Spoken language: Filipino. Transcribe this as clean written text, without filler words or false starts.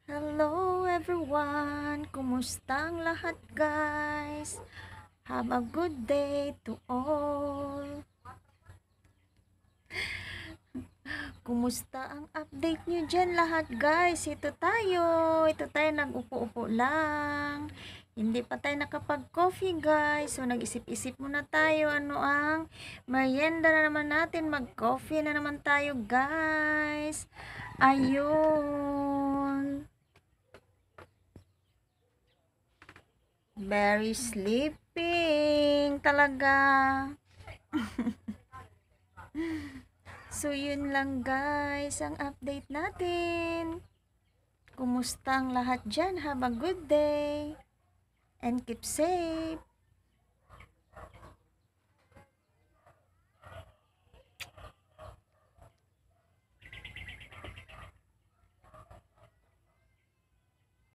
Hello everyone! Kumusta ang lahat guys? Have a good day to all! Kumusta ang update nyo dyan lahat guys? Ito tayo nag-upo-upo lang. Hindi pa tayo nakapag-coffee guys. So nag-isip-isip muna tayo ano ang merienda na naman natin. Mag-coffee na naman tayo guys. Ayun. Very sleeping talaga. So, yun lang guys, ang update natin. Kumusta ang lahat dyan? Have a good day. And keep safe.